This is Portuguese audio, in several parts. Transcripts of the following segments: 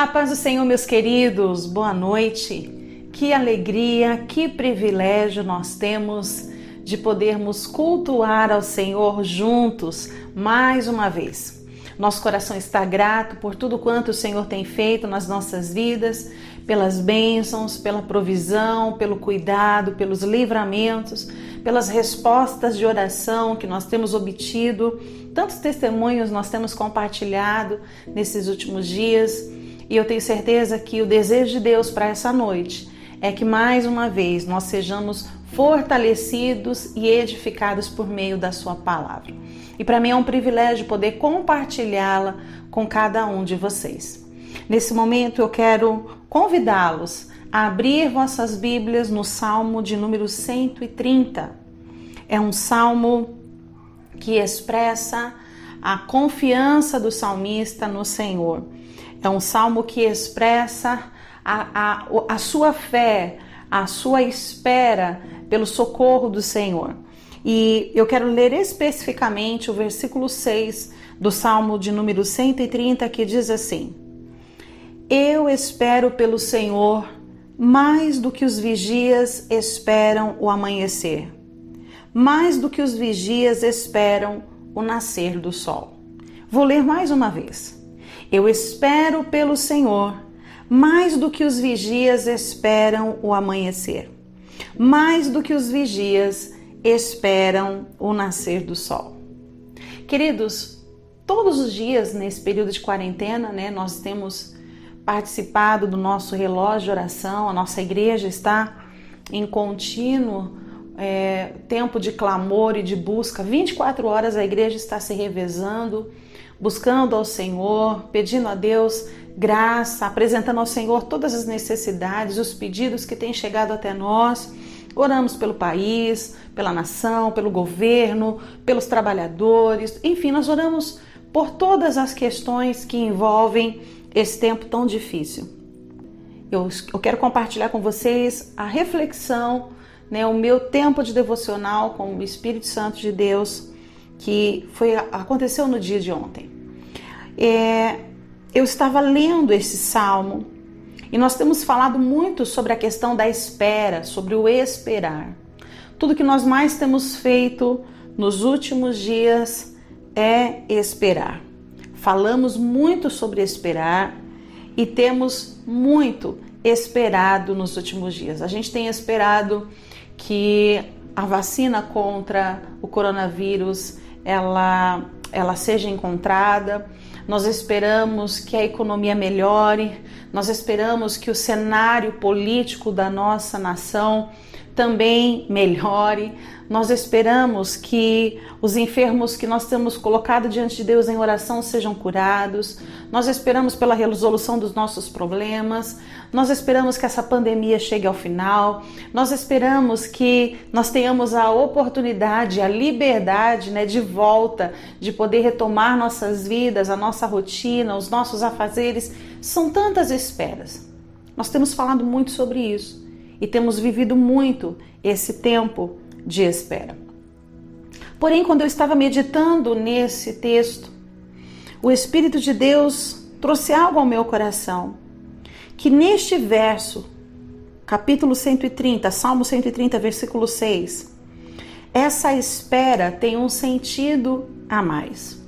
A paz do Senhor, meus queridos, boa noite. Que alegria, que privilégio nós temos de podermos cultuar ao Senhor juntos mais uma vez. Nosso coração está grato por tudo quanto o Senhor tem feito nas nossas vidas, pelas bênçãos, pela provisão, pelo cuidado, pelos livramentos, pelas respostas de oração que nós temos obtido. Tantos testemunhos nós temos compartilhado nesses últimos dias. E eu tenho certeza que o desejo de Deus para essa noite é que mais uma vez nós sejamos fortalecidos e edificados por meio da sua palavra. E para mim é um privilégio poder compartilhá-la com cada um de vocês. Nesse momento eu quero convidá-los a abrir vossas Bíblias no Salmo de número 130. É um salmo que expressa a confiança do salmista no Senhor. É um salmo que expressa a sua fé, a sua espera pelo socorro do Senhor. E eu quero ler especificamente o versículo 6 do Salmo de número 130, que diz assim: Eu espero pelo Senhor mais do que os vigias esperam o amanhecer, mais do que os vigias esperam o nascer do sol. Vou ler mais uma vez. Eu espero pelo Senhor mais do que os vigias esperam o amanhecer, mais do que os vigias esperam o nascer do sol. Queridos, todos os dias nesse período de quarentena, nós temos participado do nosso relógio de oração, a nossa igreja está em contínuo tempo de clamor e de busca. 24 horas a igreja está se revezando, buscando ao Senhor, pedindo a Deus graça, apresentando ao Senhor todas as necessidades, os pedidos que têm chegado até nós. Oramos pelo país, pela nação, pelo governo, pelos trabalhadores, enfim, nós oramos por todas as questões que envolvem esse tempo tão difícil. Eu quero compartilhar com vocês a reflexão, o meu tempo de devocional com o Espírito Santo de Deus, que aconteceu no dia de ontem. Eu estava lendo esse salmo e nós temos falado muito sobre a questão da espera, sobre o esperar. Tudo que nós mais temos feito nos últimos dias é esperar. Falamos muito sobre esperar e temos muito esperado nos últimos dias. A gente tem esperado que a vacina contra o coronavírus ela seja encontrada. Nós esperamos que a economia melhore, nós esperamos que o cenário político da nossa nação também melhore. Nós esperamos que os enfermos que nós temos colocado diante de Deus em oração sejam curados. Nós esperamos pela resolução dos nossos problemas. Nós esperamos que essa pandemia chegue ao final. Nós esperamos que nós tenhamos a oportunidade, a liberdade, de volta, de poder retomar nossas vidas, a nossa rotina, os nossos afazeres. São tantas esperas. Nós temos falado muito sobre isso e temos vivido muito esse tempo de espera. Porém, quando eu estava meditando nesse texto, o Espírito de Deus trouxe algo ao meu coração, que neste verso, capítulo 130, Salmo 130, versículo 6, essa espera tem um sentido a mais.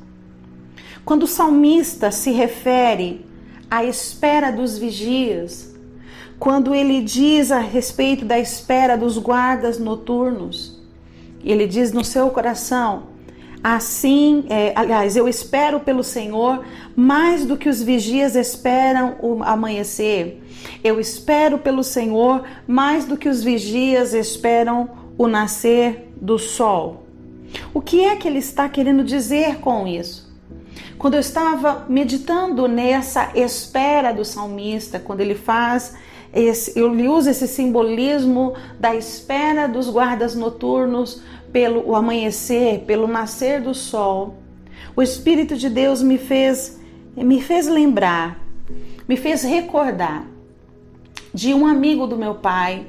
Quando o salmista se refere à espera dos vigias, quando ele diz a respeito da espera dos guardas noturnos, ele diz no seu coração, eu espero pelo Senhor mais do que os vigias esperam o amanhecer. Eu espero pelo Senhor mais do que os vigias esperam o nascer do sol. O que é que ele está querendo dizer com isso? Quando eu estava meditando nessa espera do salmista, quando ele ele usa esse simbolismo da espera dos guardas noturnos pelo amanhecer, pelo nascer do sol, o Espírito de Deus me fez lembrar, me fez recordar de um amigo do meu pai.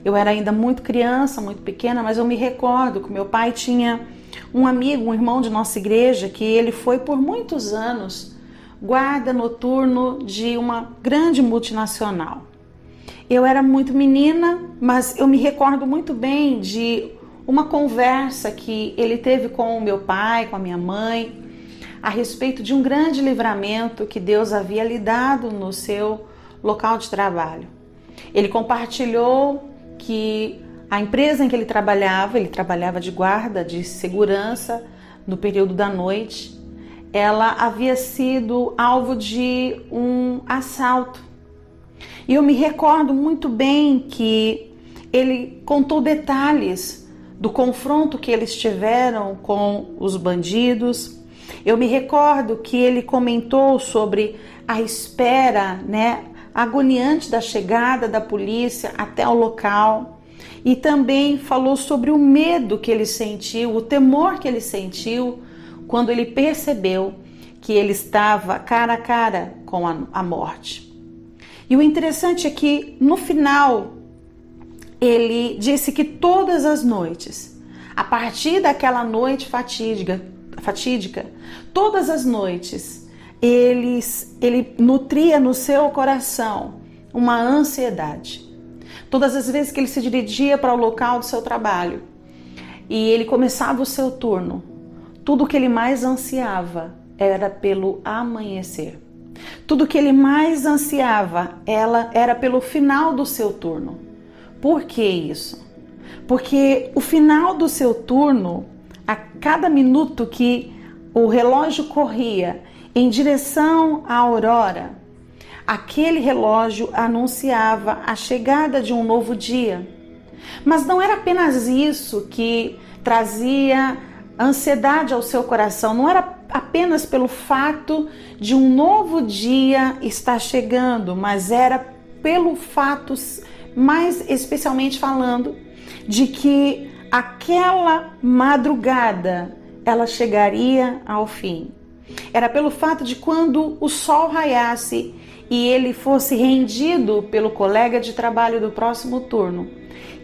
Eu era ainda muito criança, muito pequena, mas eu me recordo que meu pai tinha um amigo, um irmão de nossa igreja, que ele foi por muitos anos guarda noturno de uma grande multinacional. Eu era muito menina, mas eu me recordo muito bem de uma conversa que ele teve com o meu pai, com a minha mãe, a respeito de um grande livramento que Deus havia lhe dado no seu local de trabalho. Ele compartilhou que a empresa em que ele trabalhava de guarda, de segurança no período da noite, ela havia sido alvo de um assalto. E eu me recordo muito bem que ele contou detalhes do confronto que eles tiveram com os bandidos. Eu me recordo que ele comentou sobre a espera, agoniante da chegada da polícia até o local. E também falou sobre o medo que ele sentiu, o temor que ele sentiu quando ele percebeu que ele estava cara a cara com a morte. E o interessante é que no final ele disse que todas as noites, a partir daquela noite fatídica, todas as noites ele nutria no seu coração uma ansiedade. Todas as vezes que ele se dirigia para o local do seu trabalho e ele começava o seu turno, tudo que ele mais ansiava era pelo amanhecer. Tudo que ele mais ansiava era pelo final do seu turno. Por que isso? Porque o final do seu turno, a cada minuto que o relógio corria em direção à aurora, aquele relógio anunciava a chegada de um novo dia. Mas não era apenas isso que trazia ansiedade ao seu coração, não era apenas pelo fato de um novo dia estar chegando, mas era pelo fato, mais especialmente falando, de que aquela madrugada ela chegaria ao fim. Era pelo fato de quando o sol raiasse e ele fosse rendido pelo colega de trabalho do próximo turno,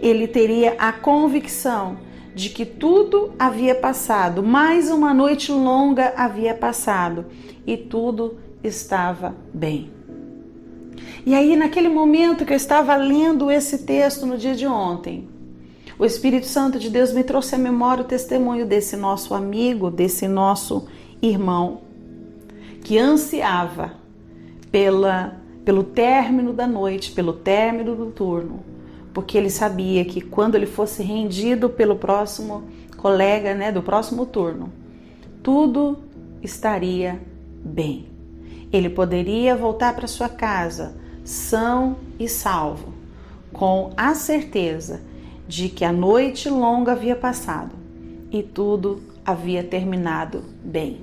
ele teria a convicção de que tudo havia passado, mais uma noite longa havia passado e tudo estava bem. E aí, naquele momento que eu estava lendo esse texto no dia de ontem, o Espírito Santo de Deus me trouxe à memória o testemunho desse nosso amigo, desse nosso irmão, que ansiava pelo término da noite, pelo término do turno, porque ele sabia que quando ele fosse rendido pelo próximo colega, do próximo turno, tudo estaria bem. Ele poderia voltar para sua casa são e salvo, com a certeza de que a noite longa havia passado e tudo havia terminado bem.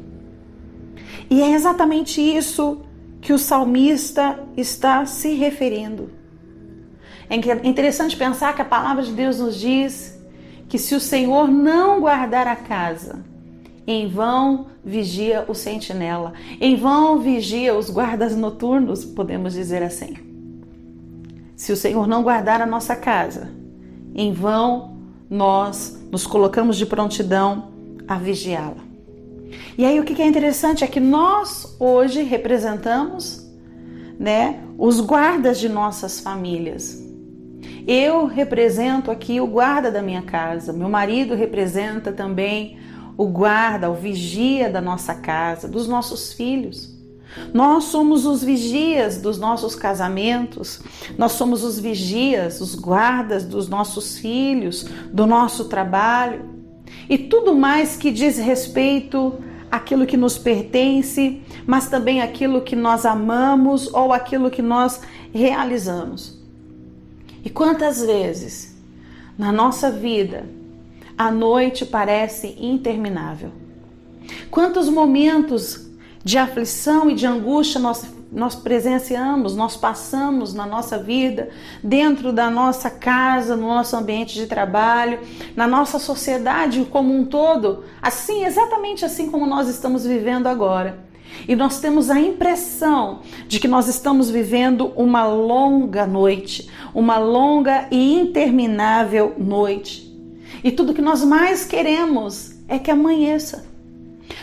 E é exatamente isso que o salmista está se referindo. É interessante pensar que a palavra de Deus nos diz que se o Senhor não guardar a casa, em vão vigia o sentinela, em vão vigia os guardas noturnos, podemos dizer assim. Se o Senhor não guardar a nossa casa, em vão nós nos colocamos de prontidão a vigiá-la. E aí o que é interessante é que nós hoje representamos, os guardas de nossas famílias. Eu represento aqui o guarda da minha casa, meu marido representa também o guarda, o vigia da nossa casa, dos nossos filhos. Nós somos os vigias dos nossos casamentos, nós somos os vigias, os guardas dos nossos filhos, do nosso trabalho e tudo mais que diz respeito àquilo que nos pertence, mas também aquilo que nós amamos ou aquilo que nós realizamos. E quantas vezes na nossa vida a noite parece interminável? Quantos momentos de aflição e de angústia nós presenciamos, nós passamos na nossa vida, dentro da nossa casa, no nosso ambiente de trabalho, na nossa sociedade como um todo, assim, exatamente assim como nós estamos vivendo agora. E nós temos a impressão de que nós estamos vivendo uma longa noite, uma longa e interminável noite. E tudo que nós mais queremos é que amanheça.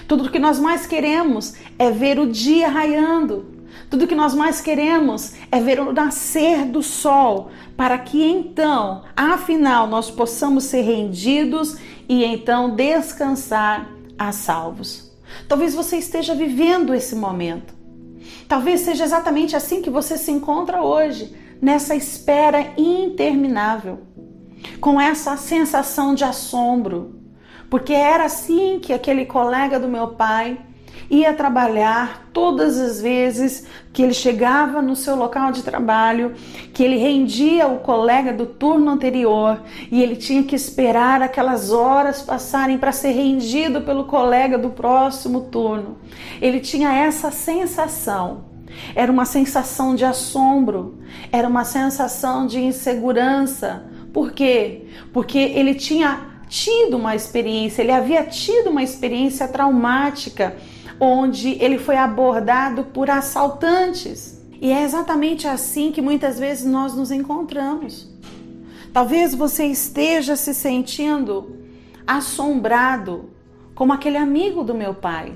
Tudo que nós mais queremos é ver o dia raiando. Tudo que nós mais queremos é ver o nascer do sol, para que então, afinal, nós possamos ser rendidos e então descansar a salvos. Talvez você esteja vivendo esse momento. Talvez seja exatamente assim que você se encontra hoje, nessa espera interminável, com essa sensação de assombro, porque era assim que aquele colega do meu pai ia trabalhar todas as vezes que ele chegava no seu local de trabalho, que ele rendia o colega do turno anterior e ele tinha que esperar aquelas horas passarem para ser rendido pelo colega do próximo turno. Ele tinha essa sensação. Era uma sensação de assombro, era uma sensação de insegurança. Por quê? Porque ele tinha tido uma experiência, ele havia tido uma experiência traumática, onde ele foi abordado por assaltantes. E é exatamente assim que muitas vezes nós nos encontramos. Talvez você esteja se sentindo assombrado, como aquele amigo do meu pai,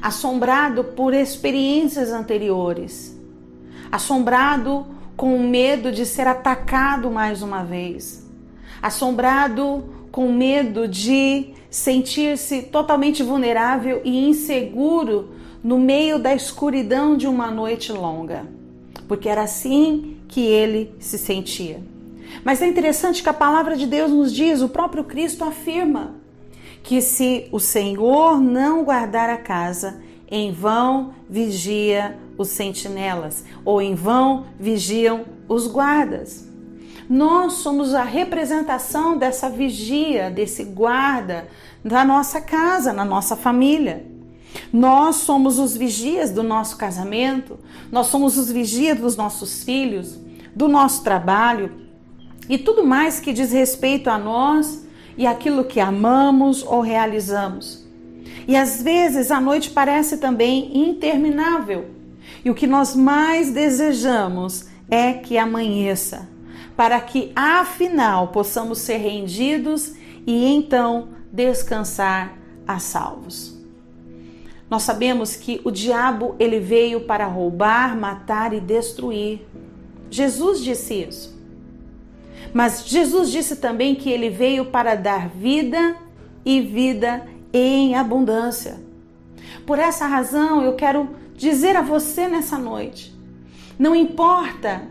assombrado por experiências anteriores, assombrado com medo de ser atacado mais uma vez, assombrado com medo de sentir-se totalmente vulnerável e inseguro no meio da escuridão de uma noite longa, porque era assim que ele se sentia. Mas é interessante que a palavra de Deus nos diz, o próprio Cristo afirma, que se o Senhor não guardar a casa, em vão vigia os sentinelas, ou em vão vigiam os guardas. Nós somos a representação dessa vigia, desse guarda da nossa casa, na nossa família. Nós somos os vigias do nosso casamento, nós somos os vigias dos nossos filhos, do nosso trabalho e tudo mais que diz respeito a nós e aquilo que amamos ou realizamos. E às vezes a noite parece também interminável e o que nós mais desejamos é que amanheça, para que afinal possamos ser rendidos e então descansar a salvos. Nós sabemos que o diabo ele veio para roubar, matar e destruir. Jesus disse isso. Mas Jesus disse também que ele veio para dar vida e vida em abundância. Por essa razão eu quero dizer a você nessa noite, não importa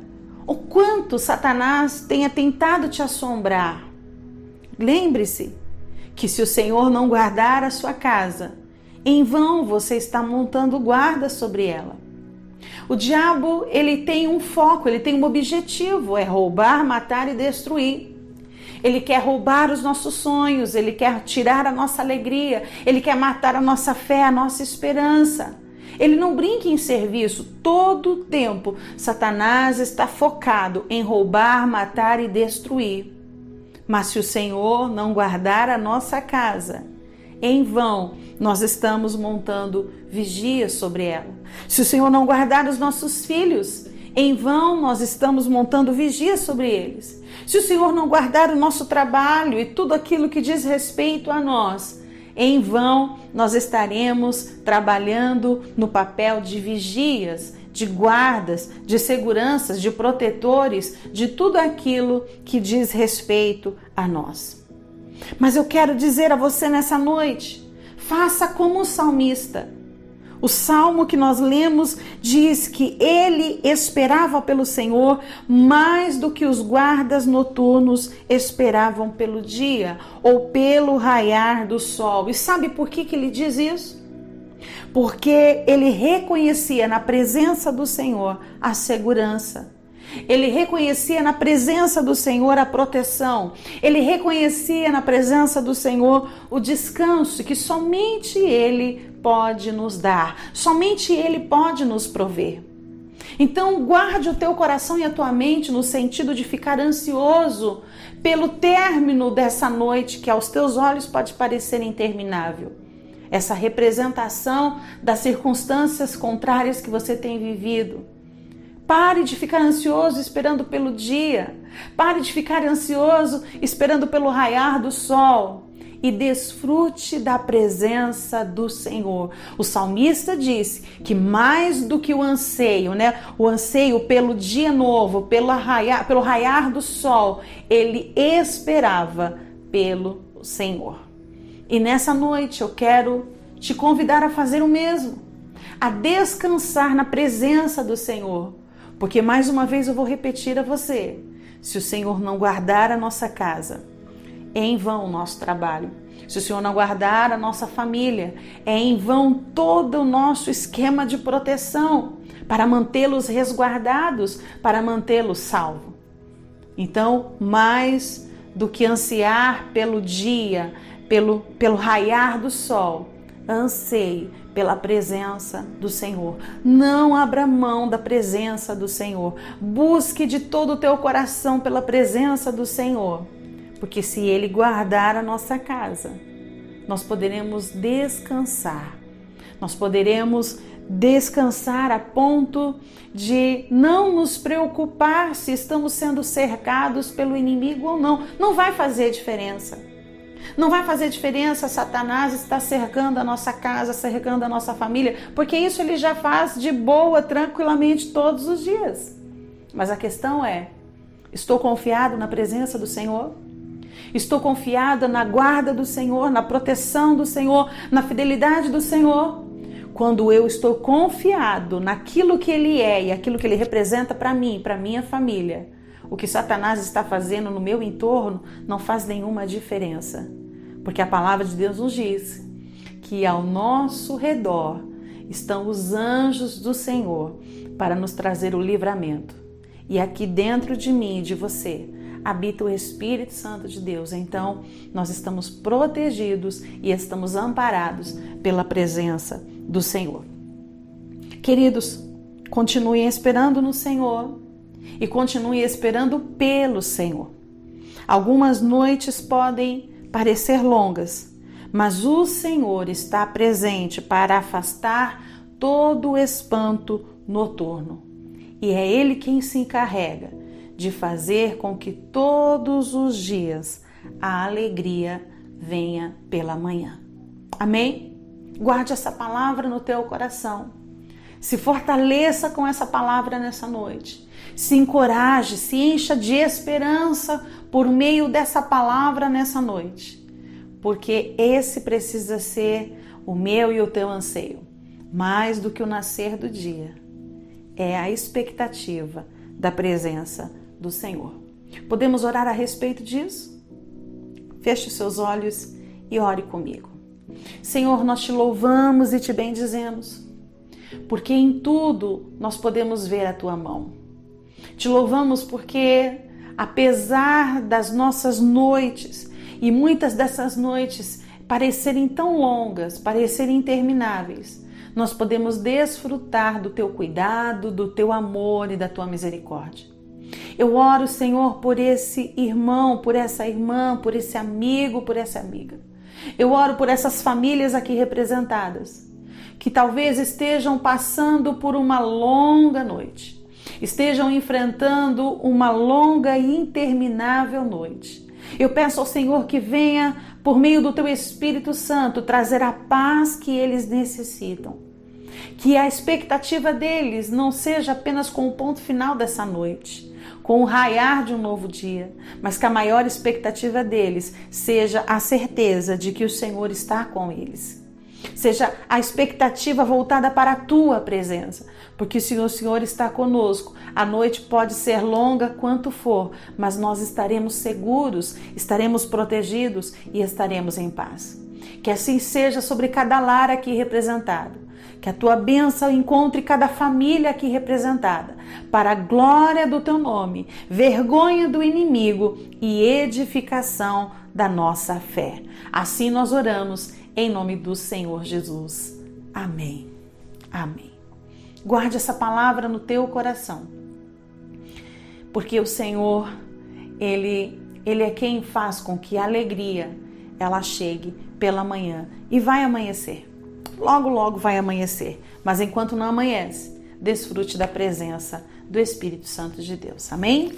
o quanto Satanás tenha tentado te assombrar, lembre-se que se o Senhor não guardar a sua casa, em vão você está montando guarda sobre ela. O diabo, ele tem um foco, ele tem um objetivo, é roubar, matar e destruir. Ele quer roubar os nossos sonhos, ele quer tirar a nossa alegria, ele quer matar a nossa fé, a nossa esperança. Ele não brinca em serviço, todo o tempo Satanás está focado em roubar, matar e destruir. Mas se o Senhor não guardar a nossa casa, em vão nós estamos montando vigia sobre ela. Se o Senhor não guardar os nossos filhos, em vão nós estamos montando vigia sobre eles. Se o Senhor não guardar o nosso trabalho e tudo aquilo que diz respeito a nós, em vão nós estaremos trabalhando no papel de vigias, de guardas, de seguranças, de protetores, de tudo aquilo que diz respeito a nós. Mas eu quero dizer a você nessa noite, faça como o salmista. O salmo que nós lemos diz que ele esperava pelo Senhor mais do que os guardas noturnos esperavam pelo dia ou pelo raiar do sol. E sabe por que ele diz isso? Porque ele reconhecia na presença do Senhor a segurança. Ele reconhecia na presença do Senhor a proteção. Ele reconhecia na presença do Senhor o descanso que somente Ele pode nos dar. Somente Ele pode nos prover. Então guarde o teu coração e a tua mente no sentido de ficar ansioso pelo término dessa noite que aos teus olhos pode parecer interminável. Essa representação das circunstâncias contrárias que você tem vivido. Pare de ficar ansioso esperando pelo dia. Pare de ficar ansioso esperando pelo raiar do sol. e desfrute da presença do Senhor. O salmista disse que mais do que o anseio, o anseio pelo dia novo, pelo raiar do sol, ele esperava pelo Senhor. E nessa noite eu quero te convidar a fazer o mesmo, a descansar na presença do Senhor, porque mais uma vez eu vou repetir a você: se o Senhor não guardar a nossa casa, é em vão o nosso trabalho. Se o Senhor não guardar a nossa família, é em vão todo o nosso esquema de proteção para mantê-los resguardados, para mantê-los salvos. Então, mais do que ansiar pelo dia, pelo raiar do sol, anseie pela presença do Senhor. Não abra mão da presença do Senhor. Busque de todo o teu coração pela presença do Senhor. Porque se Ele guardar a nossa casa, nós poderemos descansar. Nós poderemos descansar a ponto de não nos preocupar se estamos sendo cercados pelo inimigo ou não. Não vai fazer diferença. Não vai fazer diferença Satanás estar cercando a nossa casa, cercando a nossa família, porque isso ele já faz de boa, tranquilamente todos os dias. Mas a questão é: estou confiado na presença do Senhor? Estou confiada na guarda do Senhor, na proteção do Senhor, na fidelidade do Senhor? Quando eu estou confiado naquilo que Ele é e aquilo que Ele representa para mim, para minha família, o que Satanás está fazendo no meu entorno não faz nenhuma diferença. Porque a palavra de Deus nos diz que ao nosso redor estão os anjos do Senhor para nos trazer o livramento. E aqui dentro de mim e de você habita o Espírito Santo de Deus. Então, nós estamos protegidos e estamos amparados pela presença do Senhor. Queridos, continuem esperando no Senhor e continuem esperando pelo Senhor. Algumas noites podem parecer longas, mas o Senhor está presente para afastar todo o espanto noturno. E é Ele quem se encarrega de fazer com que todos os dias a alegria venha pela manhã. Amém? Guarde essa palavra no teu coração. Se fortaleça com essa palavra nessa noite. Se encoraje, se encha de esperança por meio dessa palavra nessa noite. Porque esse precisa ser o meu e o teu anseio. Mais do que o nascer do dia, é a expectativa da presença do Senhor. Podemos orar a respeito disso? Feche os seus olhos e ore comigo. Senhor, nós te louvamos e te bendizemos, porque em tudo nós podemos ver a tua mão. Te louvamos porque, apesar das nossas noites, e muitas dessas noites parecerem tão longas, parecerem intermináveis, nós podemos desfrutar do teu cuidado, do teu amor e da tua misericórdia. Eu oro, Senhor, por esse irmão, por essa irmã, por esse amigo, por essa amiga. Eu oro por essas famílias aqui representadas, que talvez estejam passando por uma longa noite, estejam enfrentando uma longa e interminável noite. Eu peço ao Senhor que venha, por meio do teu Espírito Santo, trazer a paz que eles necessitam. Que a expectativa deles não seja apenas com o ponto final dessa noite, com o raiar de um novo dia, mas que a maior expectativa deles seja a certeza de que o Senhor está com eles. Seja a expectativa voltada para a tua presença, porque se o Senhor está conosco, a noite pode ser longa quanto for, mas nós estaremos seguros, estaremos protegidos e estaremos em paz. Que assim seja sobre cada lar aqui representado, que a tua bênção encontre cada família aqui representada, para a glória do teu nome, vergonha do inimigo e edificação da nossa fé. Assim nós oramos em nome do Senhor Jesus. Amém. Amém. Guarde essa palavra no teu coração, porque o Senhor, Ele é quem faz com que a alegria ela chegue pela manhã e vai amanhecer. Logo, logo vai amanhecer, mas enquanto não amanhece, desfrute da presença do Espírito Santo de Deus. Amém?